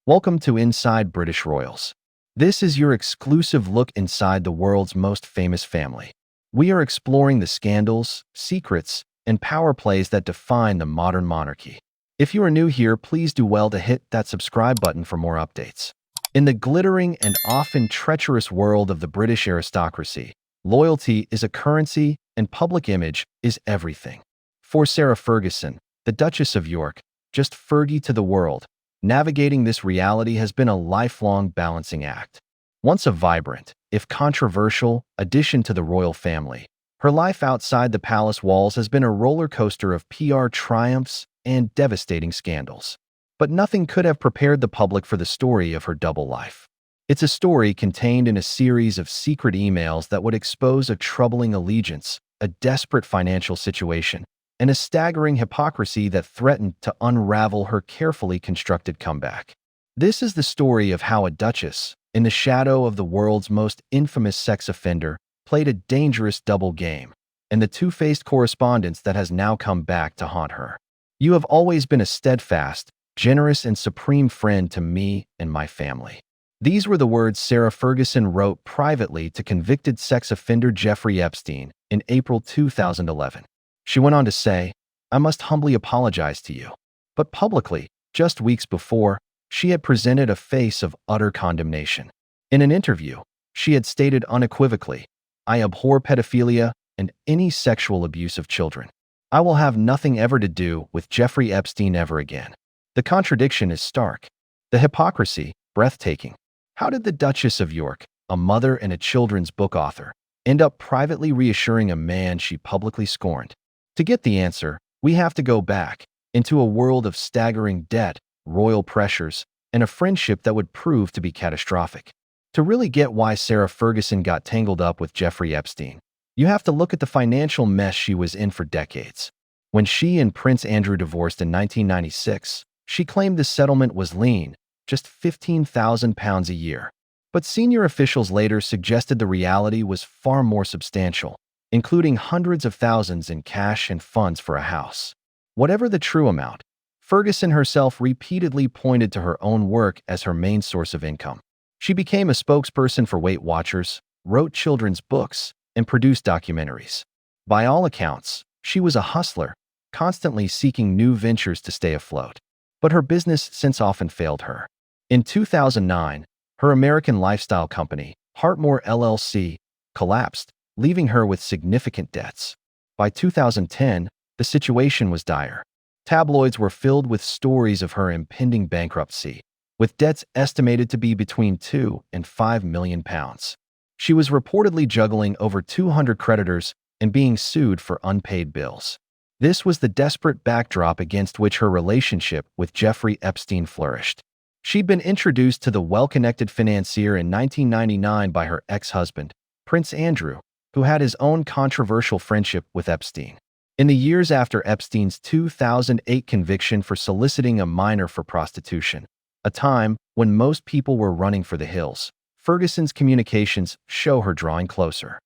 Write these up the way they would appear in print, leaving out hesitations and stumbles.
Welcome to Inside British Royals. This is your exclusive look inside the world's most famous family. We are exploring the scandals, secrets, and power plays that define the modern monarchy. If you are new here, please do well to hit that subscribe button for more updates. In the glittering and often treacherous world of the British aristocracy, loyalty is a currency and public image is everything. For Sarah Ferguson, the Duchess of York, just Fergie to the world, navigating this reality has been a lifelong balancing act. Once a vibrant, if controversial, addition to the royal family, her life outside the palace walls has been a roller coaster of PR triumphs and devastating scandals. But nothing could have prepared the public for the story of her double life. It's a story contained in a series of secret emails that would expose a troubling allegiance, a desperate financial situation, and a staggering hypocrisy that threatened to unravel her carefully constructed comeback. This is the story of how a duchess, in the shadow of the world's most infamous sex offender, played a dangerous double game, and the two-faced correspondence that has now come back to haunt her. You have always been a steadfast, generous, and supreme friend to me and my family. These were the words Sarah Ferguson wrote privately to convicted sex offender Jeffrey Epstein in April 2011. She went on to say, "I must humbly apologize to you." But publicly, just weeks before, she had presented a face of utter condemnation. In an interview, she had stated unequivocally, "I abhor pedophilia and any sexual abuse of children. I will have nothing ever to do with Jeffrey Epstein ever again." The contradiction is stark. The hypocrisy, breathtaking. How did the Duchess of York, a mother and a children's book author, end up privately reassuring a man she publicly scorned? To get the answer, we have to go back into a world of staggering debt, royal pressures, and a friendship that would prove to be catastrophic. To really get why Sarah Ferguson got tangled up with Jeffrey Epstein, you have to look at the financial mess she was in for decades. When she and Prince Andrew divorced in 1996, she claimed the settlement was lean, just £15,000 a year. But senior officials later suggested the reality was far more substantial, including hundreds of thousands in cash and funds for a house. Whatever the true amount, Ferguson herself repeatedly pointed to her own work as her main source of income. She became a spokesperson for Weight Watchers, wrote children's books, and produced documentaries. By all accounts, she was a hustler, constantly seeking new ventures to stay afloat. But her business since often failed her. In 2009, her American lifestyle company, Hartmore LLC, collapsed, leaving her with significant debts. By 2010, the situation was dire. Tabloids were filled with stories of her impending bankruptcy, with debts estimated to be between £2 and £5 million. She was reportedly juggling over 200 creditors and being sued for unpaid bills. This was the desperate backdrop against which her relationship with Jeffrey Epstein flourished. She'd been introduced to the well-connected financier in 1999 by her ex-husband, Prince Andrew, who had his own controversial friendship with Epstein. In the years after Epstein's 2008 conviction for soliciting a minor for prostitution, a time when most people were running for the hills, Ferguson's communications show her drawing closer.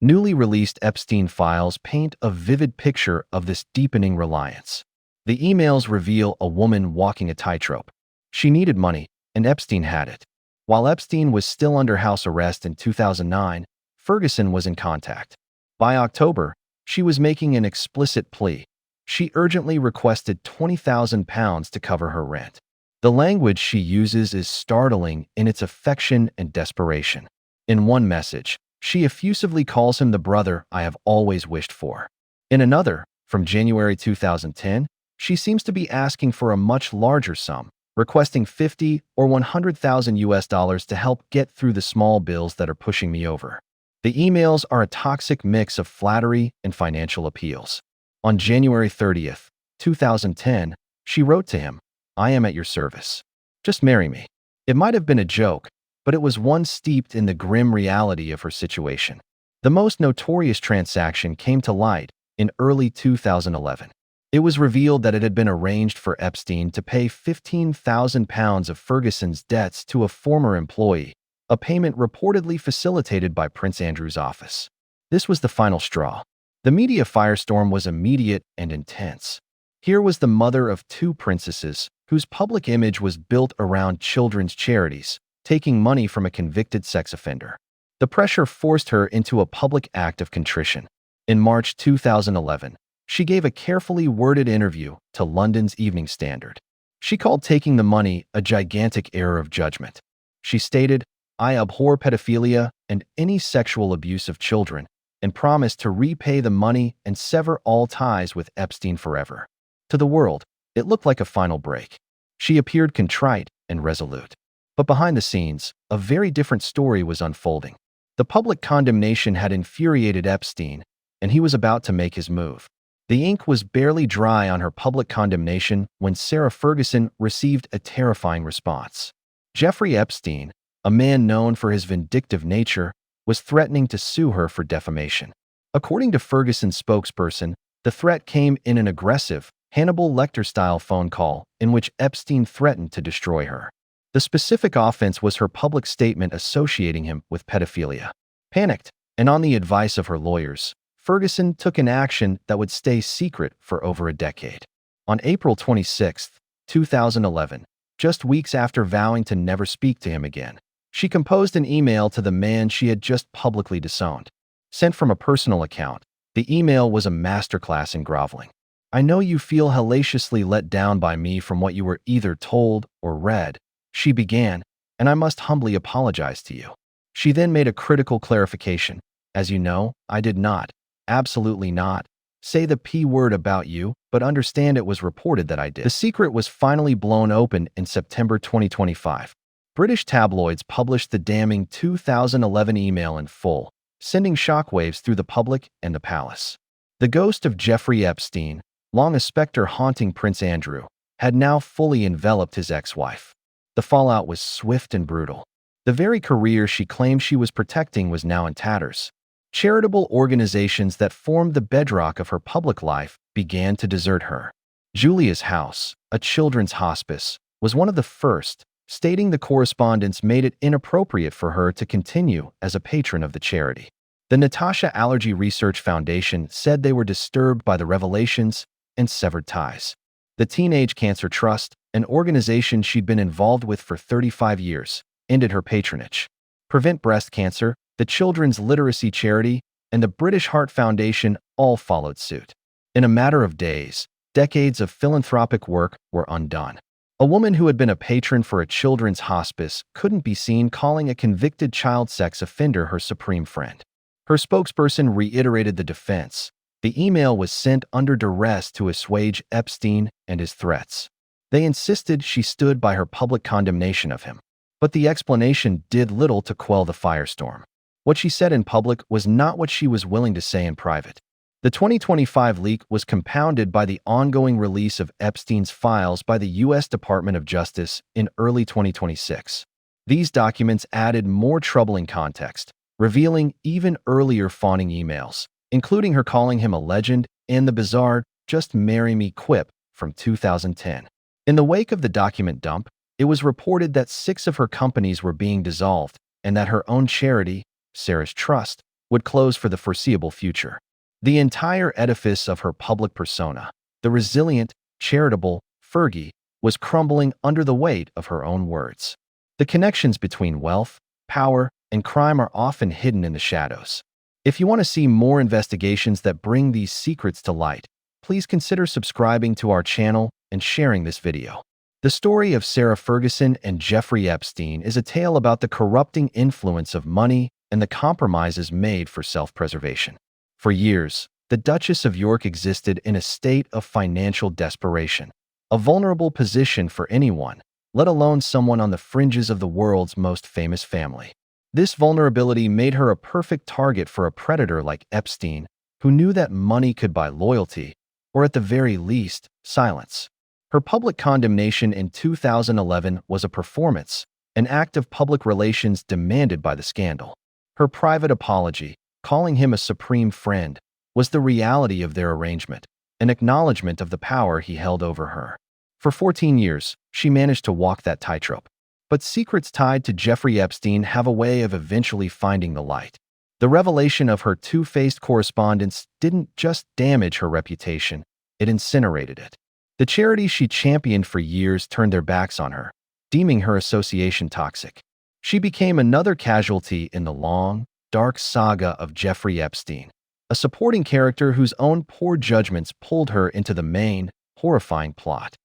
Newly released Epstein files paint a vivid picture of this deepening reliance. The emails reveal a woman walking a tightrope. She needed money, and Epstein had it. While Epstein was still under house arrest in 2009, Ferguson was in contact. By October, she was making an explicit plea. She urgently requested £20,000 to cover her rent. The language she uses is startling in its affection and desperation. In one message, she effusively calls him the brother I have always wished for. In another, from January 2010, she seems to be asking for a much larger sum, requesting $50,000 or $100,000 to help get through the small bills that are pushing me over. The emails are a toxic mix of flattery and financial appeals. On January 30th, 2010, she wrote to him, "I am at your service. Just marry me." It might have been a joke, but it was one steeped in the grim reality of her situation. The most notorious transaction came to light in early 2011. It was revealed that it had been arranged for Epstein to pay £15,000 of Ferguson's debts to a former employee, a payment reportedly facilitated by Prince Andrew's office. This was the final straw. The media firestorm was immediate and intense. Here was the mother of two princesses, whose public image was built around children's charities, taking money from a convicted sex offender. The pressure forced her into a public act of contrition. In March 2011, she gave a carefully worded interview to London's Evening Standard. She called taking the money a gigantic error of judgment. She stated, "I abhor pedophilia and any sexual abuse of children," and promised to repay the money and sever all ties with Epstein forever. To the world, it looked like a final break. She appeared contrite and resolute. But behind the scenes, a very different story was unfolding. The public condemnation had infuriated Epstein, and he was about to make his move. The ink was barely dry on her public condemnation when Sarah Ferguson received a terrifying response. Jeffrey Epstein, a man known for his vindictive nature, was threatening to sue her for defamation. According to Ferguson's spokesperson, the threat came in an aggressive, Hannibal Lecter-style phone call in which Epstein threatened to destroy her. The specific offense was her public statement associating him with pedophilia. Panicked, and on the advice of her lawyers, Ferguson took an action that would stay secret for over a decade. On April 26, 2011, just weeks after vowing to never speak to him again, she composed an email to the man she had just publicly disowned. Sent from a personal account, the email was a masterclass in groveling. "I know you feel hellaciously let down by me from what you were either told or read," she began, "and I must humbly apologize to you." She then made a critical clarification. "As you know, I did not, absolutely not, say the P word about you, but understand it was reported that I did." The secret was finally blown open in September 2025. British tabloids published the damning 2011 email in full, sending shockwaves through the public and the palace. The ghost of Jeffrey Epstein, long a specter haunting Prince Andrew, had now fully enveloped his ex-wife. The fallout was swift and brutal. The very career she claimed she was protecting was now in tatters. Charitable organizations that formed the bedrock of her public life began to desert her. Julia's House, a children's hospice, was one of the first, stating the correspondence made it inappropriate for her to continue as a patron of the charity. The Natasha Allergy Research Foundation said they were disturbed by the revelations and severed ties. The Teenage Cancer Trust, an organization she'd been involved with for 35 years, ended her patronage. Prevent Breast Cancer, the Children's Literacy Charity, and the British Heart Foundation all followed suit. In a matter of days, decades of philanthropic work were undone. A woman who had been a patron for a children's hospice couldn't be seen calling a convicted child sex offender her supreme friend. Her spokesperson reiterated the defense. The email was sent under duress to assuage Epstein and his threats. They insisted she stood by her public condemnation of him. But the explanation did little to quell the firestorm. What she said in public was not what she was willing to say in private. The 2025 leak was compounded by the ongoing release of Epstein's files by the U.S. Department of Justice in early 2026. These documents added more troubling context, revealing even earlier fawning emails, including her calling him a legend and the bizarre "just marry me" quip from 2010. In the wake of the document dump, it was reported that 6 of her companies were being dissolved and that her own charity, Sarah's Trust, would close for the foreseeable future. The entire edifice of her public persona, the resilient, charitable Fergie, was crumbling under the weight of her own words. The connections between wealth, power, and crime are often hidden in the shadows. If you want to see more investigations that bring these secrets to light, please consider subscribing to our channel and sharing this video. The story of Sarah Ferguson and Jeffrey Epstein is a tale about the corrupting influence of money and the compromises made for self-preservation. For years, the Duchess of York existed in a state of financial desperation, a vulnerable position for anyone, let alone someone on the fringes of the world's most famous family. This vulnerability made her a perfect target for a predator like Epstein, who knew that money could buy loyalty, or at the very least, silence. Her public condemnation in 2011 was a performance, an act of public relations demanded by the scandal. Her private apology, calling him a supreme friend, was the reality of their arrangement, an acknowledgement of the power he held over her. For 14 years, she managed to walk that tightrope. But secrets tied to Jeffrey Epstein have a way of eventually finding the light. The revelation of her two-faced correspondence didn't just damage her reputation, it incinerated it. The charities she championed for years turned their backs on her, deeming her association toxic. She became another casualty in the long, dark saga of Jeffrey Epstein, a supporting character whose own poor judgments pulled her into the main, horrifying plot.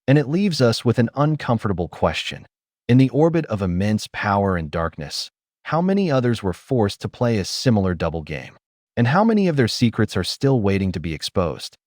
And it leaves us with an uncomfortable question. In the orbit of immense power and darkness, how many others were forced to play a similar double game? And how many of their secrets are still waiting to be exposed?